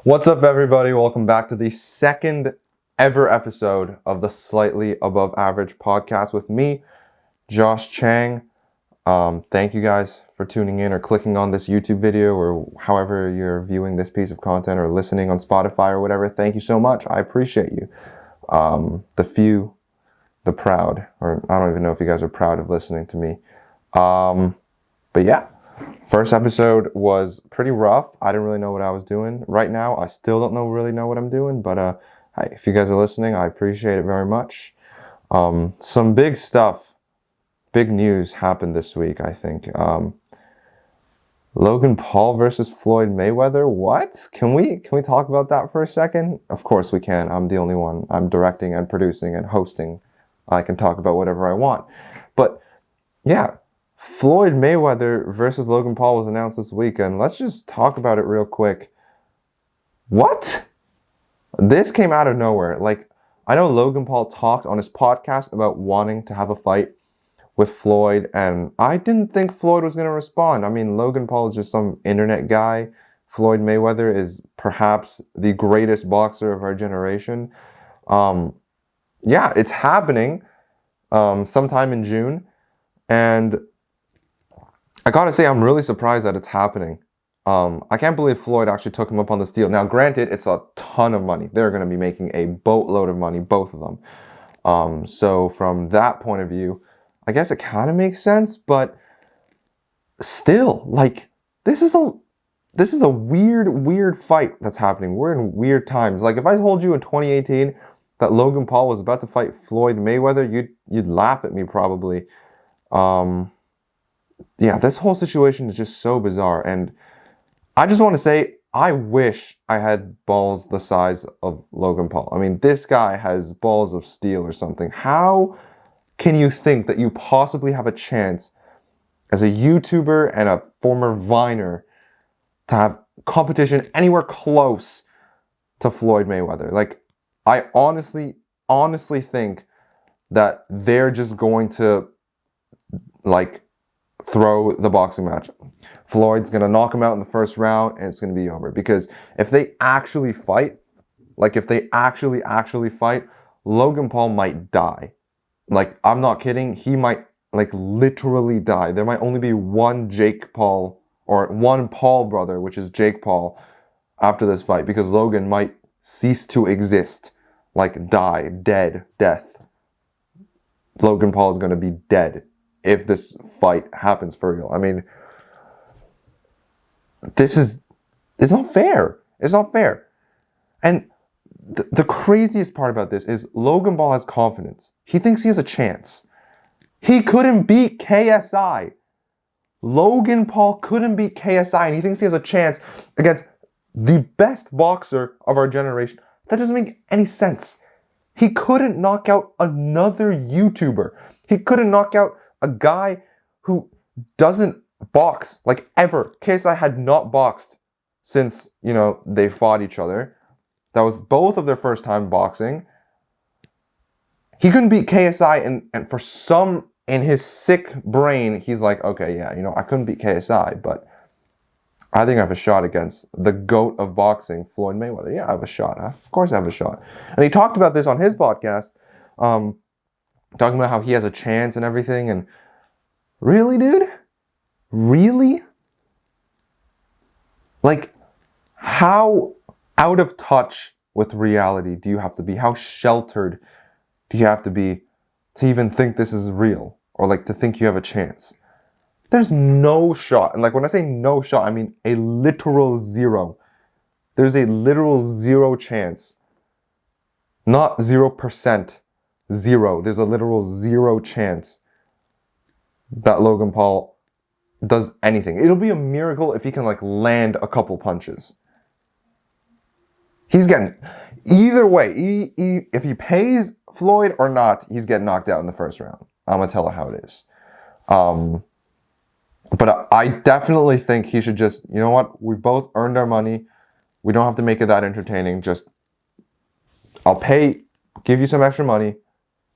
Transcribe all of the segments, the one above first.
What's up, everybody? Welcome back to the second ever episode of the Slightly Above Average podcast with me, Josh Chang. Thank you guys for tuning in or clicking on this YouTube video or however you're viewing this piece of content or listening on Spotify or whatever. Thank you so much. I appreciate you. The few, the proud, or I don't even know if you guys are proud of listening to me. But yeah. First episode was pretty rough. I didn't really know what I was doing. Right now, I still don't really know what I'm doing. But hey, if you guys are listening, I appreciate it very much. Some big stuff, big news happened this week, I think. Logan Paul versus Floyd Mayweather. What? Can we talk about that for a second? Of course we can. I'm the only one. I'm directing and producing and hosting. I can talk about whatever I want. But yeah. Floyd Mayweather versus Logan Paul was announced this weekend. Let's just talk about it real quick. What? This came out of nowhere. Like, I know Logan Paul talked on his podcast about wanting to have a fight with Floyd, and I didn't think Floyd was going to respond. I mean, Logan Paul is just some internet guy. Floyd Mayweather is perhaps the greatest boxer of our generation. Yeah, it's happening sometime in June, and I gotta say, I'm really surprised that it's happening. I can't believe Floyd actually took him up on this deal. Now, granted, it's a ton of money. They're going to be making a boatload of money, both of them. So from that point of view, I guess it kind of makes sense. But still, like, this is a weird fight that's happening. We're in weird times. Like, if I told you in 2018 that Logan Paul was about to fight Floyd Mayweather, you'd laugh at me probably. Yeah, this whole situation is just so bizarre. And I just want to say, I wish I had balls the size of Logan Paul. I mean, this guy has balls of steel or something. How can you think that you possibly have a chance as a YouTuber and a former Viner to have competition anywhere close to Floyd Mayweather? Like, I honestly think that they're just going to, like, throw the boxing match. Floyd's going to knock him out in the first round and it's going to be over. Because if they actually fight, like if they actually fight, Logan Paul might die. Like, I'm not kidding. He might, like, literally die. There might only be one Jake Paul or one Paul brother, which is Jake Paul, after this fight. Because Logan might cease to exist. Like, die, dead, death. Logan Paul is going to be dead if this fight happens for real. I mean, it's not fair. It's not fair. And the craziest part about this is Logan Paul has confidence. He thinks he has a chance. He couldn't beat KSI. Logan Paul couldn't beat KSI, and he thinks he has a chance against the best boxer of our generation. That doesn't make any sense. He couldn't knock out another YouTuber. He couldn't knock out a guy who doesn't box, like, ever. KSI had not boxed since, they fought each other. That was both of their first time boxing. He couldn't beat KSI, and for some, in his sick brain, he's like, okay, yeah, I couldn't beat KSI, but I think I have a shot against the GOAT of boxing, Floyd Mayweather. Yeah, I have a shot. Of course I have a shot. And he talked about this on his podcast, talking about how he has a chance and everything. And really, dude? Really? Like, how out of touch with reality do you have to be? How sheltered do you have to be to even think this is real? Or, like, to think you have a chance? There's no shot. And, like, when I say no shot, I mean a literal zero. There's a literal zero chance. Not 0%. Zero. There's a literal zero chance that Logan Paul does anything. It'll be a miracle if he can, like, land a couple punches. He's getting, either way, if he pays Floyd or not, he's getting knocked out in the first round. I'm going to tell her how it is. But I definitely think he should just, you know what? We both earned our money. We don't have to make it that entertaining. Just, I'll give you some extra money.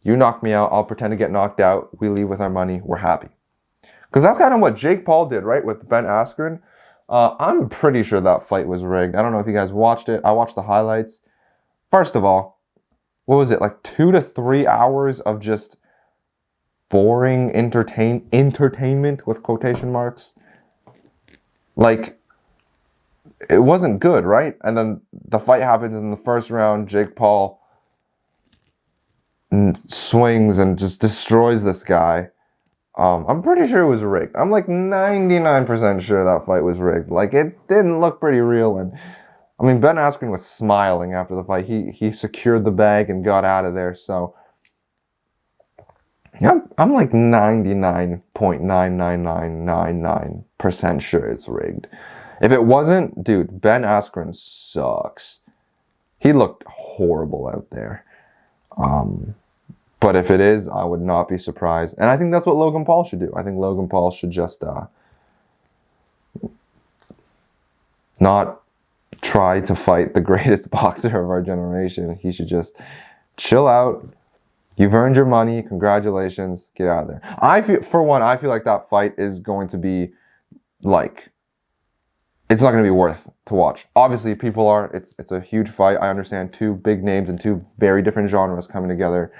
You knock me out, I'll pretend to get knocked out. We leave with our money. We're happy. Because that's kind of what Jake Paul did, right? With Ben Askren. I'm pretty sure that fight was rigged. I don't know if you guys watched it. I watched the highlights. First of all, what was it, like 2 to 3 hours of just boring entertainment with quotation marks? Like, it wasn't good, right? And then the fight happens in the first round. Jake Paul swings and just destroys this guy. I'm pretty sure it was rigged. I'm like 99% sure that fight was rigged. Like, it didn't look pretty real. And I mean, Ben Askren was smiling after the fight. He secured the bag and got out of there. So yeah, I'm like 99.99999% sure it's rigged. If it wasn't, dude, Ben Askren sucks. He looked horrible out there. But if it is, I would not be surprised. And I think that's what Logan Paul should do. I think Logan Paul should just not try to fight the greatest boxer of our generation. He should just chill out. You've earned your money. Congratulations. Get out of there. I feel like that fight is going to be like, it's not going to be worth to watch. Obviously, people are. It's a huge fight. I understand, 2 big names and 2 very different genres coming together.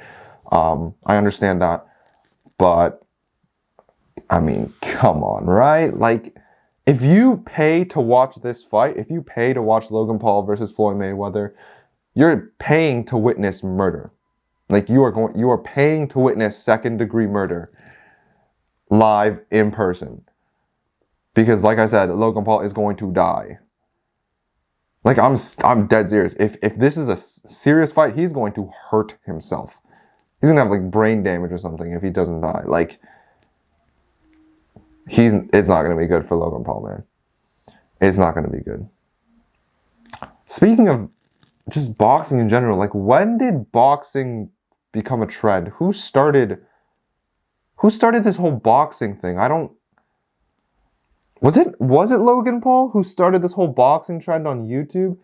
I understand that, but I mean, come on, right? Like, if you pay to watch this fight, if you pay to watch Logan Paul versus Floyd Mayweather, you're paying to witness murder. Like, you are paying to witness second-degree murder live in person. Because, like I said, Logan Paul is going to die. Like, I'm dead serious. If this is a serious fight, he's going to hurt himself. He's gonna have like brain damage or something if he doesn't die. Like, it's not gonna be good for Logan Paul, man. It's not gonna be good. Speaking of just boxing in general, like, when did boxing become a trend? Who started this whole boxing thing? Was it Logan Paul who started this whole boxing trend on YouTube?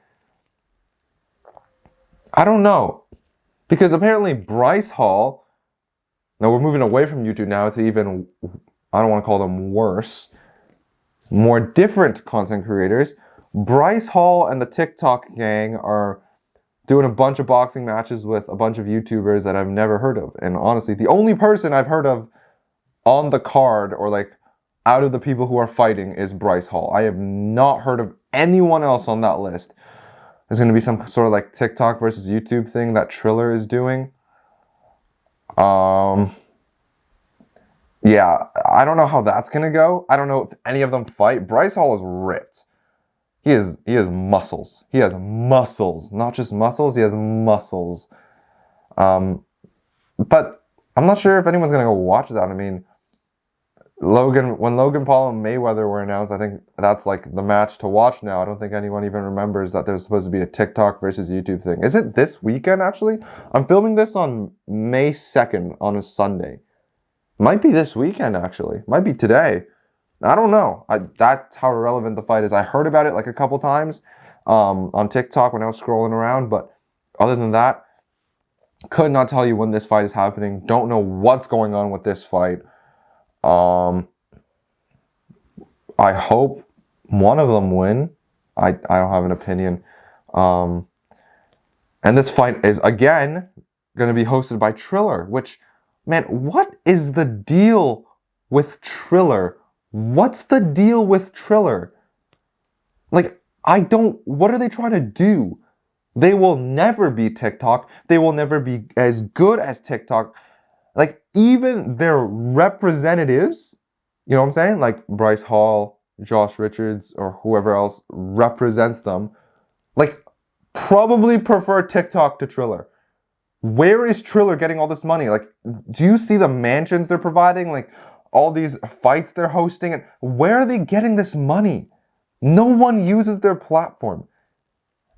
I don't know. Because apparently Bryce Hall, now we're moving away from YouTube now to even, I don't want to call them worse, more different content creators. Bryce Hall and the TikTok gang are doing a bunch of boxing matches with a bunch of YouTubers that I've never heard of. And honestly, the only person I've heard of on the card, or like out of the people who are fighting, is Bryce Hall. I have not heard of anyone else on that list. There's going to be some sort of like TikTok versus YouTube thing that Triller is doing. Yeah, I don't know how that's going to go. I don't know if any of them fight. Bryce Hall is ripped. He has muscles. He has muscles. Not just muscles, he has muscles. But I'm not sure if anyone's going to go watch that. I mean, when Logan Paul and Mayweather were announced, I think that's like the match to watch now. I don't think anyone even remembers that there's supposed to be a TikTok versus YouTube thing. Is it this weekend, actually? I'm filming this on May 2nd on a Sunday. Might be this weekend, actually. Might be today. I don't know. That's how irrelevant the fight is. I heard about it like a couple times on TikTok when I was scrolling around, but other than that, could not tell you when this fight is happening. Don't know what's going on with this fight. I hope one of them win. I don't have an opinion. And this fight is, again, going to be hosted by Triller, which, man, what is the deal with Triller? What's the deal with Triller? Like, what are they trying to do? They will never be TikTok. They will never be as good as TikTok. Like, even their representatives, you know what I'm saying? Like Bryce Hall, Josh Richards, or whoever else represents them, like, probably prefer TikTok to Triller. Where is Triller getting all this money? Like, do you see the mansions they're providing? Like, all these fights they're hosting? And where are they getting this money? No one uses their platform.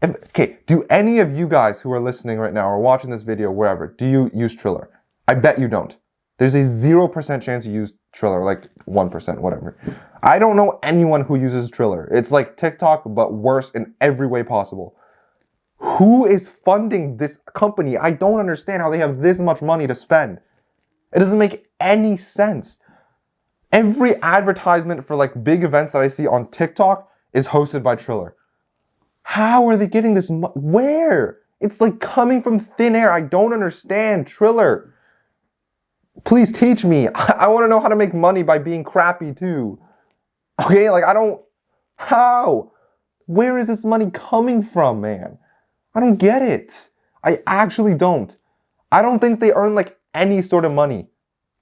Okay, do any of you guys who are listening right now or watching this video, wherever, do you use Triller? I bet you don't. There's a 0% chance you use Triller, like 1%, whatever. I don't know anyone who uses Triller. It's like TikTok, but worse in every way possible. Who is funding this company? I don't understand how they have this much money to spend. It doesn't make any sense. Every advertisement for like big events that I see on TikTok is hosted by Triller. How are they getting this? Where? It's like coming from thin air. I don't understand. Triller, please teach me. I want to know how to make money by being crappy too. Okay, like how? Where is this money coming from, man? I don't get it. I actually don't. I don't think they earn like any sort of money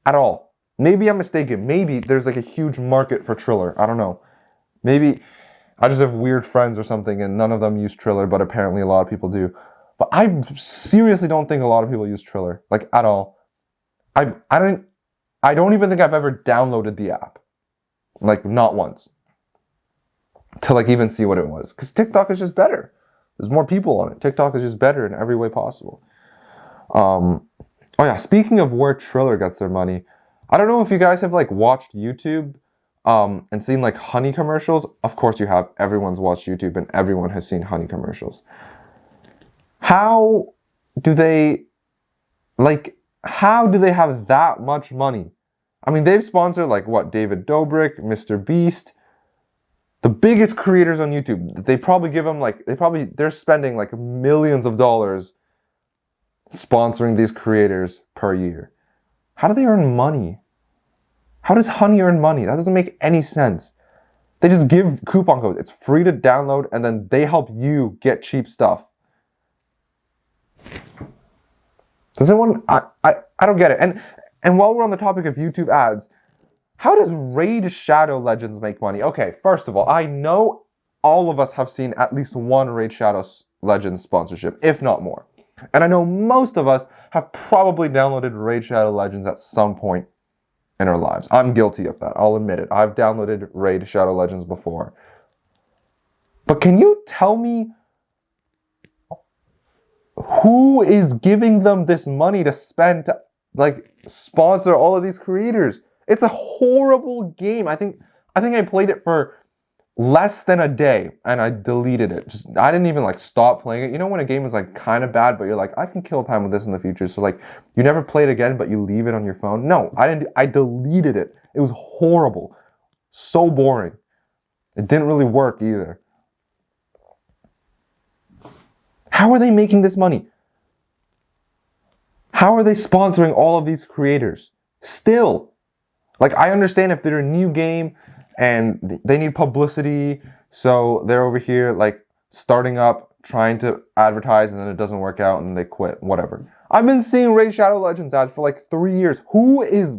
at all. Maybe I'm mistaken. Maybe there's like a huge market for Triller. I don't know. Maybe I just have weird friends or something and none of them use Triller, but apparently a lot of people do. But I seriously don't think a lot of people use Triller, like at all. I don't even think I've ever downloaded the app. Like not once. To like even see what it was. Because TikTok is just better. There's more people on it. TikTok is just better in every way possible. Oh yeah, speaking of where Triller gets their money, I don't know if you guys have like watched YouTube and seen like honey commercials. Of course you have. Everyone's watched YouTube and everyone has seen honey commercials. How do they have that much money? I mean, they've sponsored like what, David Dobrik, Mr. Beast, the biggest creators on YouTube. They probably give them like, they're spending like millions of dollars sponsoring these creators per year. How do they earn money? How does honey earn money? That doesn't make any sense. They just give coupon codes. It's free to download and then they help you get cheap stuff. Does anyone, I don't get it. And while we're on the topic of YouTube ads, how does Raid Shadow Legends make money? Okay, first of all, I know all of us have seen at least one Raid Shadow Legends sponsorship, if not more. And I know most of us have probably downloaded Raid Shadow Legends at some point in our lives. I'm guilty of that, I'll admit it. I've downloaded Raid Shadow Legends before. But can you tell me who is giving them this money to spend to like sponsor all of these creators? It's a horrible game. I think I played it for less than a day and I deleted it. I didn't even like stop playing it. You know when a game is like kind of bad, but you're like, I can kill time with this in the future. So like you never play it again, but you leave it on your phone. No, I didn't. I deleted it. It was horrible. So boring. It didn't really work either. How are they making this money? How are they sponsoring all of these creators? Still. Like, I understand if they're a new game and they need publicity, so they're over here, like, starting up, trying to advertise, and then it doesn't work out, and they quit, whatever. I've been seeing Raid Shadow Legends ads for, like, 3 years. Who is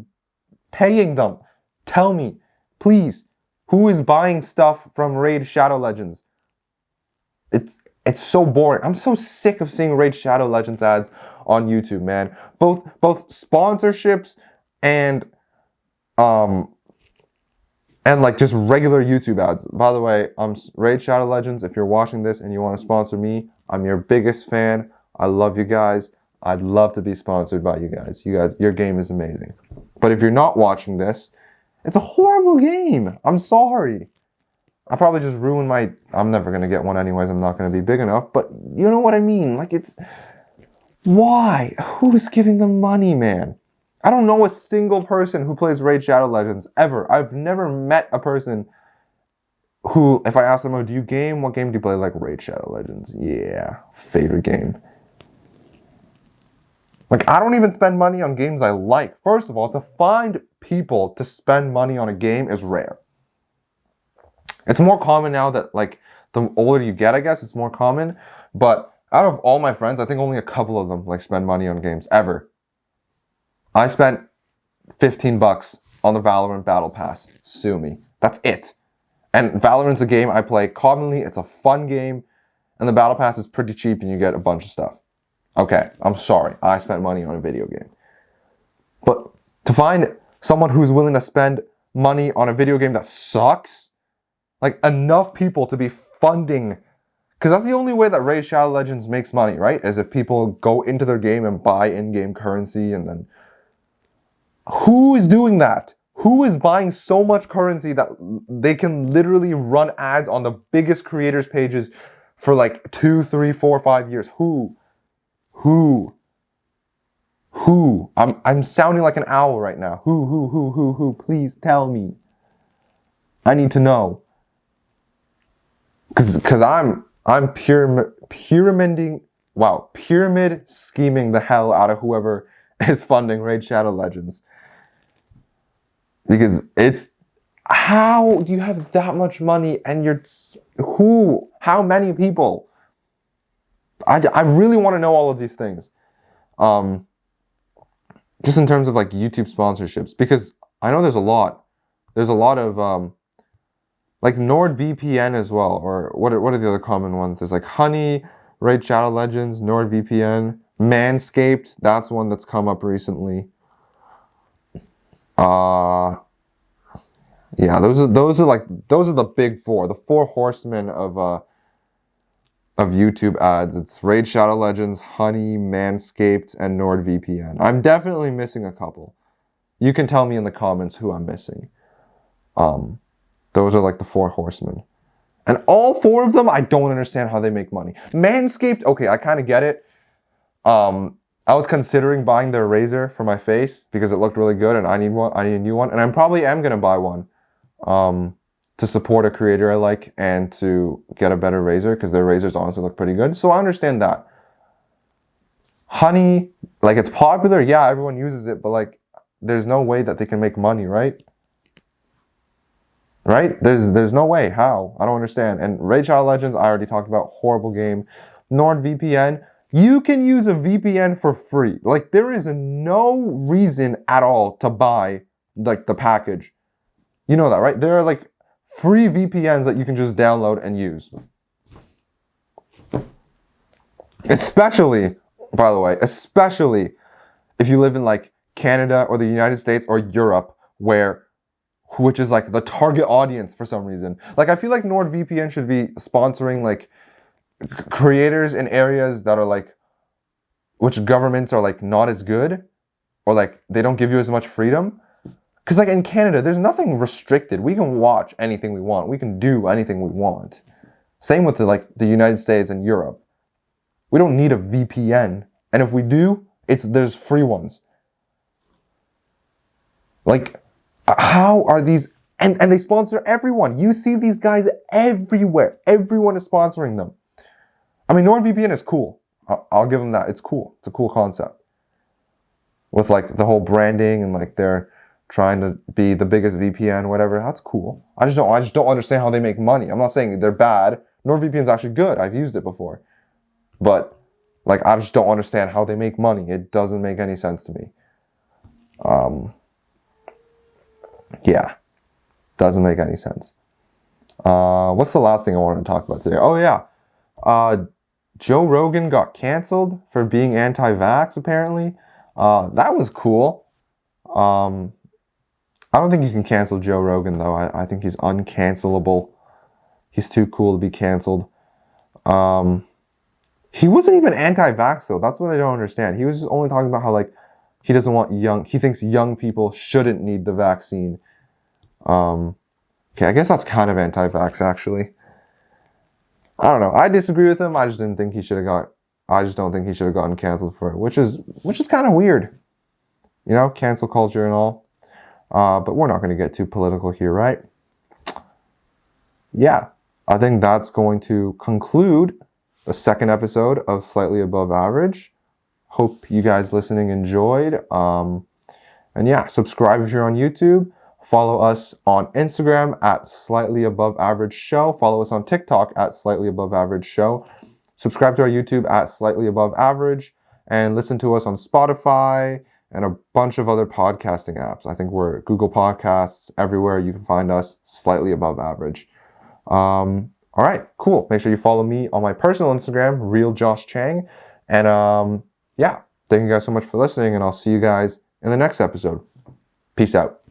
paying them? Tell me, please. Who is buying stuff from Raid Shadow Legends? It's so boring. I'm so sick of seeing Raid Shadow Legends ads on YouTube, man. Both sponsorships and like just regular YouTube ads. By the way, Raid Shadow Legends. If you're watching this and you want to sponsor me, I'm your biggest fan. I love you guys. I'd love to be sponsored by you guys. Your game is amazing. But if you're not watching this, it's a horrible game. I'm sorry. I probably just ruined I'm never going to get one anyways. I'm not going to be big enough. But you know what I mean? Like why? Who's giving them money, man? I don't know a single person who plays Raid Shadow Legends, ever. I've never met a person who, if I ask them, oh, do you game? What game do you play? Like, Raid Shadow Legends. Yeah, favorite game. Like, I don't even spend money on games I like. First of all, to find people to spend money on a game is rare. It's more common now that, like, the older you get, I guess, it's more common. But out of all my friends, I think only a couple of them, like, spend money on games, ever. I spent $15 on the Valorant Battle Pass. Sue me. That's it. And Valorant's a game I play commonly. It's a fun game. And the Battle Pass is pretty cheap and you get a bunch of stuff. Okay, I'm sorry. I spent money on a video game. But to find someone who's willing to spend money on a video game that sucks, like enough people to be funding, because that's the only way that Raid Shadow Legends makes money, right? Is if people go into their game and buy in-game currency and then... Who is doing that? Who is buying so much currency that they can literally run ads on the biggest creators' pages for like 2, 3, 4, 5 years? Who? I'm sounding like an owl right now. Who? Please tell me. I need to know. Because I'm pyramid scheming the hell out of whoever is funding Raid Shadow Legends. Because it's, how do you have that much money and how many people? I really want to know all of these things. Just in terms of like YouTube sponsorships, because I know there's a lot of like NordVPN as well, or what are the other common ones? There's like Honey, Raid Shadow Legends, NordVPN, Manscaped. That's one that's come up recently. Yeah, those are the big four, the four horsemen of YouTube ads. It's Raid Shadow Legends, Honey, Manscaped, and NordVPN. I'm definitely missing a couple. You can tell me in the comments who I'm missing. Those are like the four horsemen. And all four of them, I don't understand how they make money. Manscaped, okay, I kind of get it. I was considering buying their razor for my face because it looked really good and I need a new one. And I probably am going to buy one to support a creator I like and to get a better razor because their razors honestly look pretty good. So I understand that. Honey, like it's popular. Yeah, everyone uses it, but like there's no way that they can make money, right? Right? There's no way. How? I don't understand. And Raid Shadow Legends, I already talked about. Horrible game. NordVPN, you can use a VPN for free. Like there is no reason at all to buy like the package. You know that, right? There are like free VPNs that you can just download and use. Especially, by the way, especially if you live in like Canada or the United States or Europe, which is like the target audience for some reason. Like I feel like NordVPN should be sponsoring like creators in areas that are like, which governments are like not as good, or like they don't give you as much freedom. Because like in Canada, there's nothing restricted. We can watch anything we want. We can do anything we want. Same with the United States and Europe. We don't need a VPN. And if we do, there's free ones. Like, how are these, and they sponsor everyone. You see these guys everywhere. Everyone is sponsoring them. I mean, NordVPN is cool. I'll give them that. It's cool. It's a cool concept. With like the whole branding and like they're trying to be the biggest VPN, whatever. That's cool. I just don't understand how they make money. I'm not saying they're bad. NordVPN is actually good. I've used it before. But like, I just don't understand how they make money. It doesn't make any sense to me. Yeah, doesn't make any sense. What's the last thing I wanted to talk about today? Oh yeah, Joe Rogan got canceled for being anti-vax. Apparently, that was cool. I don't think you can cancel Joe Rogan though. I think he's uncancelable. He's too cool to be canceled. He wasn't even anti-vax though. That's what I don't understand. He was just only talking about how like he doesn't want he thinks young people shouldn't need the vaccine. Okay, I guess that's kind of anti-vax actually. I don't know. I disagree with him. I just don't think he should have gotten canceled for it, which is kind of weird. You know, cancel culture and all. But we're not going to get too political here, right? Yeah, I think that's going to conclude the second episode of Slightly Above Average. Hope you guys listening enjoyed. And yeah, subscribe if you're on YouTube. Follow us on Instagram at SlightlyAboveAverage Follow us on TikTok at SlightlyAboveAverage Subscribe to our YouTube at SlightlyAboveAverage. And listen to us on Spotify and a bunch of other podcasting apps. I think we're Google Podcasts, everywhere you can find us, Slightly Above Average. All right, cool. Make sure you follow me on my personal Instagram, RealJoshChang. And yeah, thank you guys so much for listening, and I'll see you guys in the next episode. Peace out.